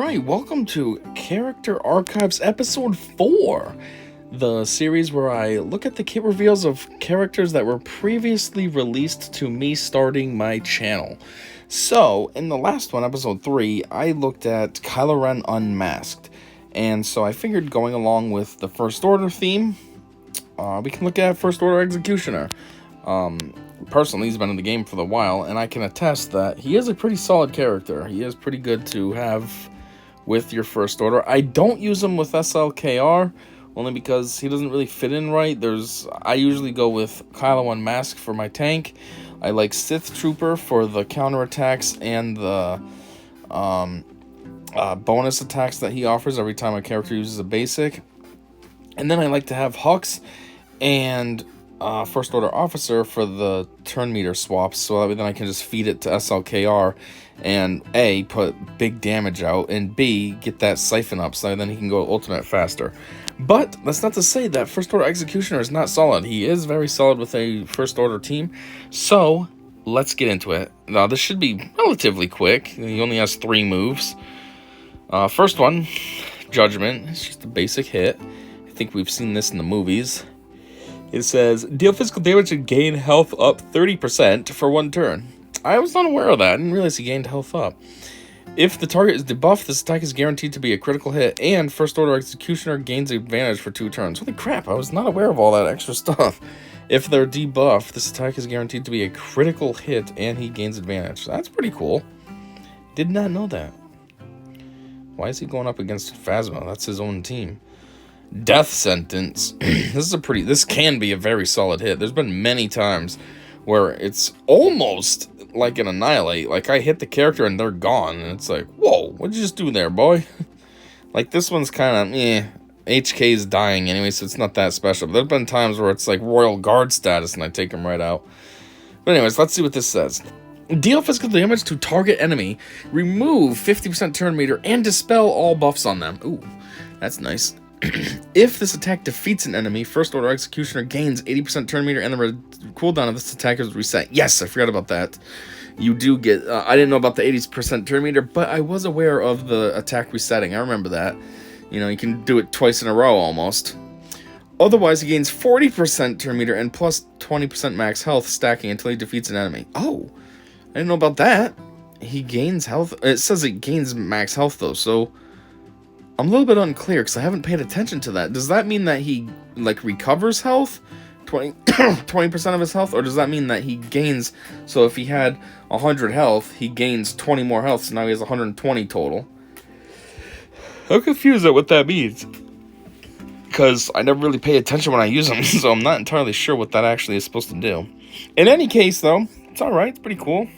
Alright, welcome to Character Archives Episode 4, the series where I look at the kit reveals of characters that were previously released to me starting my channel. So, in the last one, Episode 3, I looked at Kylo Unmasked, and so I figured going along with the First Order theme, we can look at First Order Executioner. Personally, he's been in the game for a while, and I can attest that he is a pretty solid character. He is pretty good to have with your First Order. I don't use him with SLKR, only because he doesn't really fit in right. I usually go with Kylo Unmasked for my tank. I like Sith Trooper for the counterattacks and the bonus attacks that he offers every time a character uses a basic. And then I like to have Hux and First Order Officer for the turn meter swaps, so that way then I can just feed it to SLKR and A, put big damage out, and B, get that siphon up so then he can go ultimate faster. But that's not to say that First Order Executioner is not solid. He is very solid with a First Order team, so let's get into it. Now, this should be relatively quick. He only has 3 moves. First one, Judgment. It's just a basic hit. I think we've seen this in the movies. It says, deal physical damage and gain health up 30% for 1 turn. I was not aware of that. I didn't realize he gained health up. If the target is debuffed, this attack is guaranteed to be a critical hit, and First Order Executioner gains advantage for 2 turns. Holy crap, I was not aware of all that extra stuff. If they're debuffed, this attack is guaranteed to be a critical hit, and he gains advantage. That's pretty cool. Did not know that. Why is he going up against Phasma? That's his own team. Death Sentence. This can be a very solid hit. There's been many times where it's almost like an Annihilate. Like, I hit the character and they're gone. And it's like, whoa, what'd you just do there, boy? Like, this one's kind of, HK's dying anyway, so it's not that special. But there's been times where it's like Royal Guard status and I take him right out. But anyways, let's see what this says. Deal physical damage to target enemy. Remove 50% turn meter and dispel all buffs on them. Ooh, that's nice. If this attack defeats an enemy, First Order Executioner gains 80% turn meter and the cooldown of this attack is reset. Yes, I forgot about that. You do get... I didn't know about the 80% turn meter, but I was aware of the attack resetting. I remember that. You know, you can do it twice in a row almost. Otherwise, he gains 40% turn meter and plus 20% max health stacking until he defeats an enemy. Oh, I didn't know about that. He gains health... It says it gains max health, though, so... I'm a little bit unclear because I haven't paid attention to that. Does that mean that he, like, recovers health? 20% of his health? Or does that mean that he gains... So if he had 100 health, he gains 20 more health, so now he has 120 total. I'm confused at what that means. Because I never really pay attention when I use them, so I'm not entirely sure what that actually is supposed to do. In any case, though, it's alright. It's pretty cool.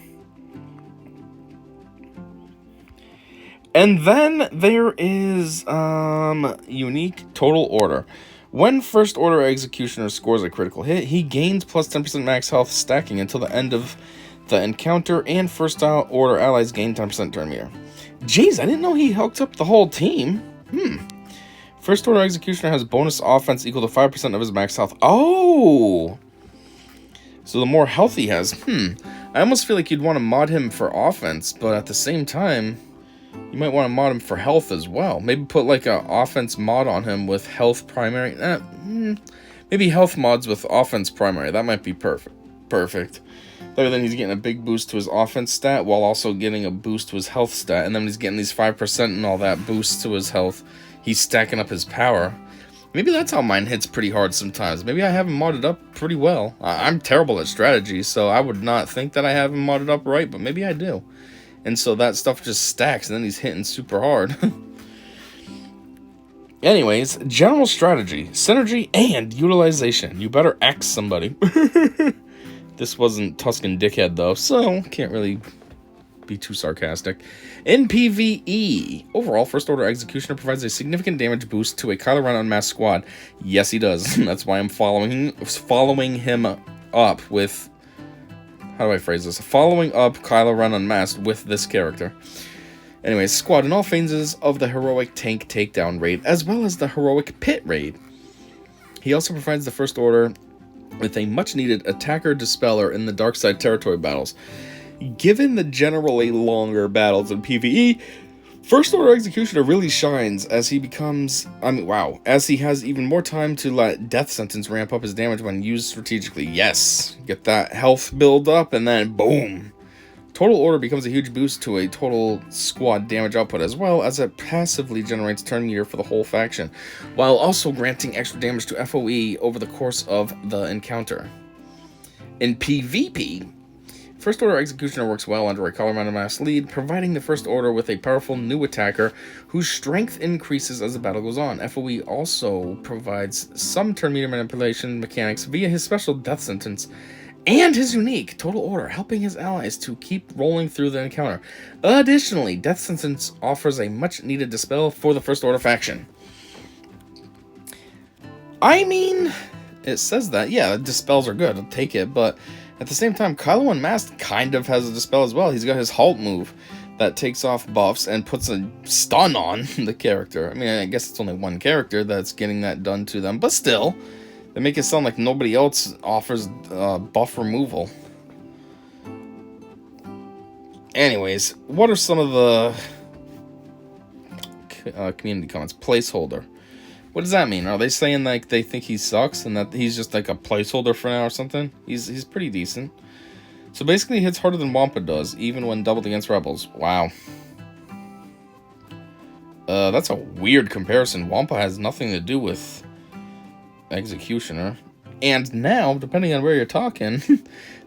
And then there is unique total order. When First Order Executioner scores a critical hit, he gains plus 10% max health stacking until the end of the encounter, and First Order allies gain 10% turn meter. Jeez, I didn't know he hooked up the whole team. First Order Executioner has bonus offense equal to 5% of his max health. Oh! So the more health he has. I almost feel like you'd want to mod him for offense, but at the same time... You might want to mod him for health as well. Maybe put like an offense mod on him with health primary. Maybe health mods with offense primary. That might be perfect. Then he's getting a big boost to his offense stat while also getting a boost to his health stat. And then he's getting these 5% and all that boosts to his health. He's stacking up his power. Maybe that's how mine hits pretty hard sometimes. Maybe I have him modded up pretty well. I'm terrible at strategy, so I would not think that I have him modded up right, but maybe I do. And so that stuff just stacks, and then he's hitting super hard. Anyways, general strategy, synergy, and utilization. You better axe somebody. This wasn't Tuscan Dickhead, though, so can't really be too sarcastic. In PvE, overall, First Order Executioner provides a significant damage boost to a Kylo Unmasked squad. Yes, he does. That's why I'm following him up with... How do I phrase this? Following up Kylo Unmasked with this character. Anyways, squad in all phases of the heroic tank takedown raid, as well as the heroic pit raid. He also provides the First Order with a much-needed attacker dispeller in the dark side territory battles. Given the generally longer battles in PvE, First Order Executioner really shines as he becomes, as he has even more time to let Death Sentence ramp up his damage when used strategically. Yes, get that health build up and then boom. Total Order becomes a huge boost to a total squad damage output, as well as it passively generates turn meter for the whole faction, while also granting extra damage to FOE over the course of the encounter. In PvP, First Order Executioner works well under a Kylo Unmasked lead, providing the First Order with a powerful new attacker whose strength increases as the battle goes on. FOE also provides some turn meter manipulation mechanics via his special Death Sentence and his unique Total Order, helping his allies to keep rolling through the encounter. Additionally, Death Sentence offers a much-needed dispel for the First Order faction. I mean, it says that, yeah, dispels are good, I'll take it, but at the same time, Kylo Unmasked kind of has a dispel as well. He's got his halt move that takes off buffs and puts a stun on the character. I mean, I guess it's only one character that's getting that done to them, but still, they make it sound like nobody else offers buff removal. Anyways, what are some of the community comments? Placeholder. What does that mean? Are they saying like they think he sucks and that he's just like a placeholder for now or something? He's pretty decent. So basically he hits harder than Wampa does, even when doubled against rebels. Wow. That's a weird comparison. Wampa has nothing to do with Executioner. And now, depending on where you're talking,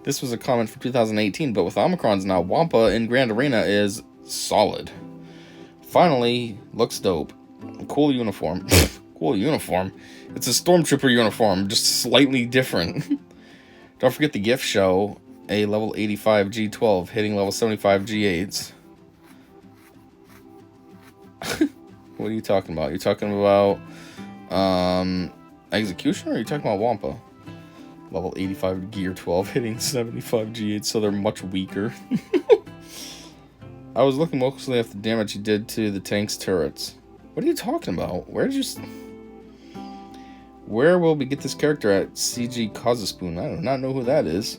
this was a comment from 2018, but with Omicron's now, Wampa in Grand Arena is solid. Finally, looks dope. Cool uniform. Cool uniform. It's a Stormtrooper uniform, just slightly different. Don't forget the gift show. A level 85 G12 hitting level 75 G8s. What are you talking about? You're talking about Executioner, or are you talking about Wampa? Level 85 Gear 12 hitting 75 G8, so they're much weaker. I was looking mostly at the damage he did to the tank's turrets. What are you talking about? Where will we get this character at? CG Causerspoon. I do not know who that is.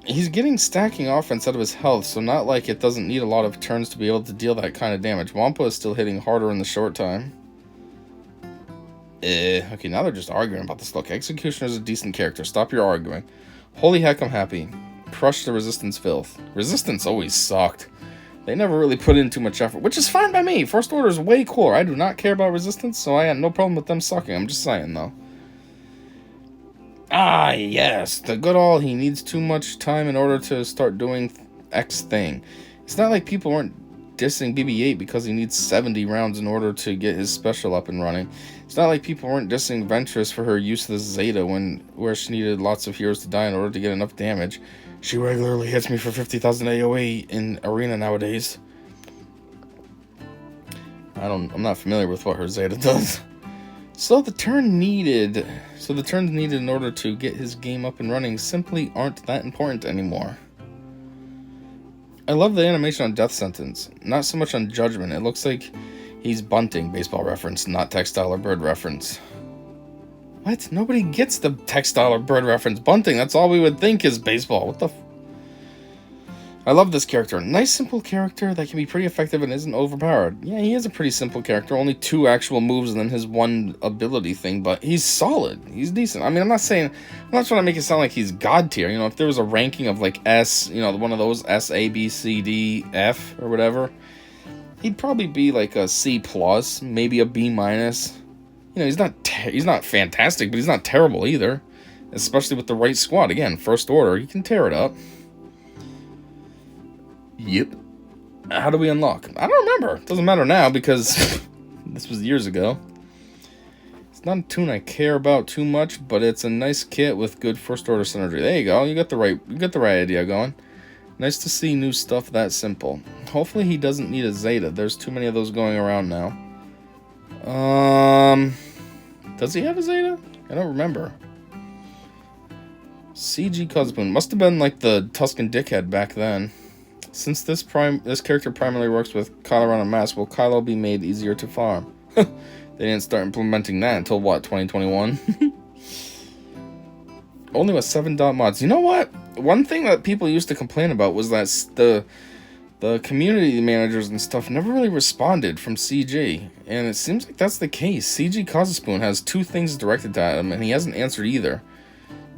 He's getting stacking offense out of his health, so not like it doesn't need a lot of turns to be able to deal that kind of damage. Wampa is still hitting harder in the short time. Okay, now they're just arguing about this. Look, Executioner is a decent character. Stop your arguing. Holy heck, I'm happy. Crush the Resistance filth. Resistance always sucked. They never really put in too much effort, which is fine by me. First Order is way cooler. I do not care about Resistance, so I had no problem with them sucking. I'm just saying, though. Ah, yes. The good old, he needs too much time in order to start doing X thing. It's not like people weren't dissing BB-8 because he needs 70 rounds in order to get his special up and running. It's not like people weren't dissing Ventress for her useless Zeta where she needed lots of heroes to die in order to get enough damage. She regularly hits me for 50,000 AoE in Arena nowadays. I'm not familiar with what her Zeta does. So the turns needed in order to get his game up and running simply aren't that important anymore. I love the animation on Death Sentence, not so much on Judgment. It looks like he's bunting, baseball reference, not textile or bird reference. What? Nobody gets the textile or bird reference. Bunting, that's all we would think is baseball. What the I love this character. Nice, simple character that can be pretty effective and isn't overpowered. Yeah, he is a pretty simple character. Only 2 actual moves and then his 1 ability thing, but he's solid. He's decent. I mean, I'm not trying to make it sound like he's God tier. You know, if there was a ranking of like S, you know, one of those S, A, B, C, D, F, or whatever, he'd probably be like a C+, maybe a B-. You know, he's not fantastic, but he's not terrible either. Especially with the right squad. Again, First Order, he can tear it up. Yep. How do we unlock? I don't remember. Doesn't matter now because this was years ago. It's not a tune I care about too much, but it's a nice kit with good First Order synergy. There you go. You got the right idea going. Nice to see new stuff that simple. Hopefully he doesn't need a Zeta. There's too many of those going around now. Does he have a Zeta? I don't remember. CG Cosmoon must have been like the Tuscan dickhead back then. Since this character primarily works with Kylo Unmasked, will Kylo be made easier to farm? They didn't start implementing that until what, 2021? Only with 7 dot mods. You know what? One thing that people used to complain about was that the community managers and stuff never really responded from CG, and it seems like that's the case. CG Cosaspoon has 2 things directed at him, and he hasn't answered either.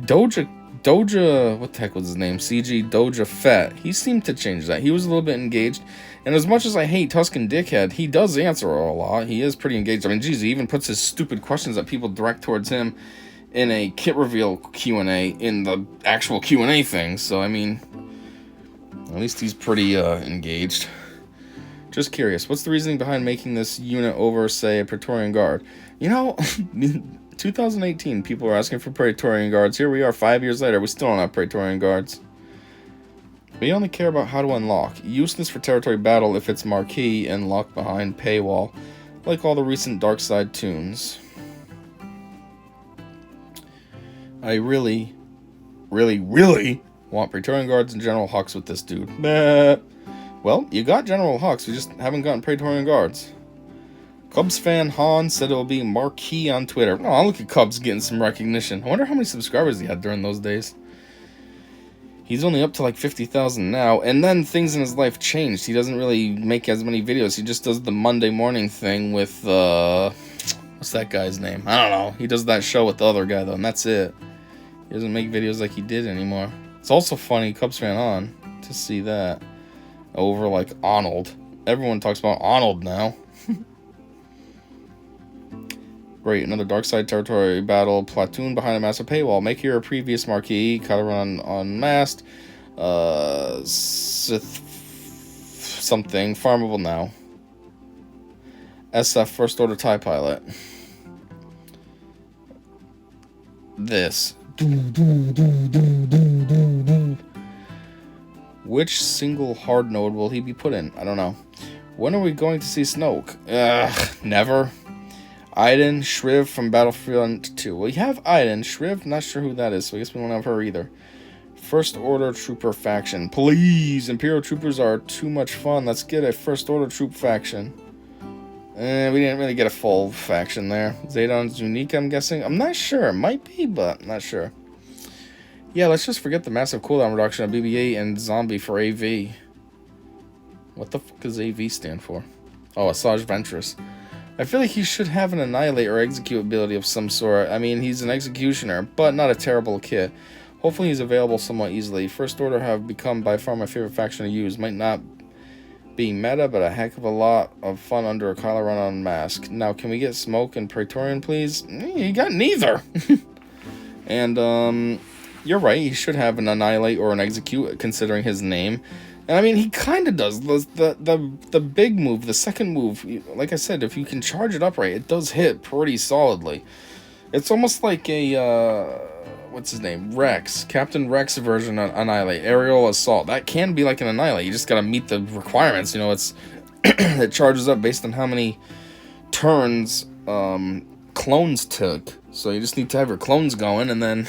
Doja, what the heck was his name? CG Doja Fett. He seemed to change that. He was a little bit engaged, and as much as I hate Tuscan Dickhead, he does answer a lot. He is pretty engaged. I mean, geez, he even puts his stupid questions that people direct towards him in a kit reveal Q&A in the actual Q&A thing. So, I mean, at least he's pretty engaged. Just curious, what's the reasoning behind making this unit over, say, a Praetorian Guard? You know, 2018, people are asking for Praetorian Guards. Here we are 5 years later, we still don't have Praetorian Guards. We only care about how to unlock. Useless for territory battle if it's marquee and locked behind paywall, like all the recent Dark Side tunes. I really, really, really want Praetorian Guards and General Hux with this dude. Bah. Well, you got General Hux, we just haven't gotten Praetorian Guards. Cubs fan Han said it will be marquee on Twitter. Oh, look at Cubs getting some recognition. I wonder how many subscribers he had during those days. He's only up to like 50,000 now, and then things in his life changed. He doesn't really make as many videos. He just does the Monday morning thing with, what's that guy's name? I don't know. He does that show with the other guy, though, and that's it. He doesn't make videos like he did anymore. It's also funny, Cubs fan on, to see that over, like, Arnold. Everyone talks about Arnold now. Great, another Dark Side territory battle. Platoon behind a massive paywall. Make your previous marquee. Kylo Unmasked. Sith something. Farmable now. SF First Order TIE Pilot. This. Which single hard node will he be put in? I don't know. When are we going to see Snoke? Never. Iden, Shriv from Battlefront 2. Well, you have Iden. Shriv, not sure who that is, so I guess we don't have her either. First Order Trooper faction. Please! Imperial Troopers are too much fun. Let's get a First Order Troop faction. We didn't really get a full faction there. Zedon's unique, I'm guessing. I'm not sure. It might be, but not sure. Yeah, let's just forget the massive cooldown reduction of BB-8 and Zombie for AV. What the fuck does AV stand for? Oh, Asajj Ventress. I feel like he should have an Annihilate or Execute ability of some sort. I mean, he's an Executioner, but not a terrible kit. Hopefully he's available somewhat easily. First Order have become by far my favorite faction to use. Might not be meta, but a heck of a lot of fun under a Kylo Unmasked. Now, can we get Smoke and Praetorian, please? You got neither. And, you're right, he should have an Annihilate or an Execute, considering his name. And I mean, he kind of does. The big move, the second move, like I said, if you can charge it up right, it does hit pretty solidly. It's almost like a, what's his name? Rex. Captain Rex version of Annihilate. Aerial Assault. That can be like an Annihilate. You just gotta meet the requirements. You know, it's it charges up based on how many turns clones took. So you just need to have your clones going, and then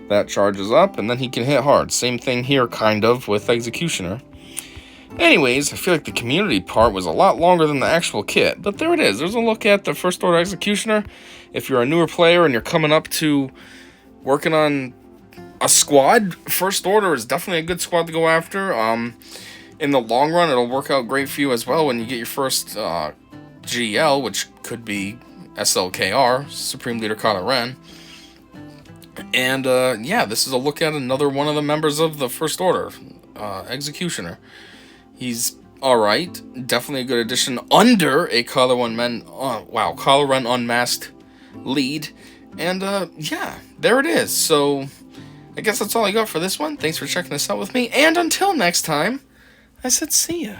that charges up, and then he can hit hard. Same thing here, kind of, with Executioner. Anyways, I feel like the community part was a lot longer than the actual kit, but there it is. There's a look at the First Order Executioner. If you're a newer player and you're coming up to working on a squad, First Order is definitely a good squad to go after. In the long run, it'll work out great for you as well when you get your first GL, which could be SLKR, Supreme Leader Kylo Ren. And, yeah, this is a look at another one of the members of the First Order, Executioner. He's alright, definitely a good addition under a Kylo Ren Unmasked lead. And, yeah, there it is. So, I guess that's all I got for this one. Thanks for checking this out with me, and until next time, I said see ya.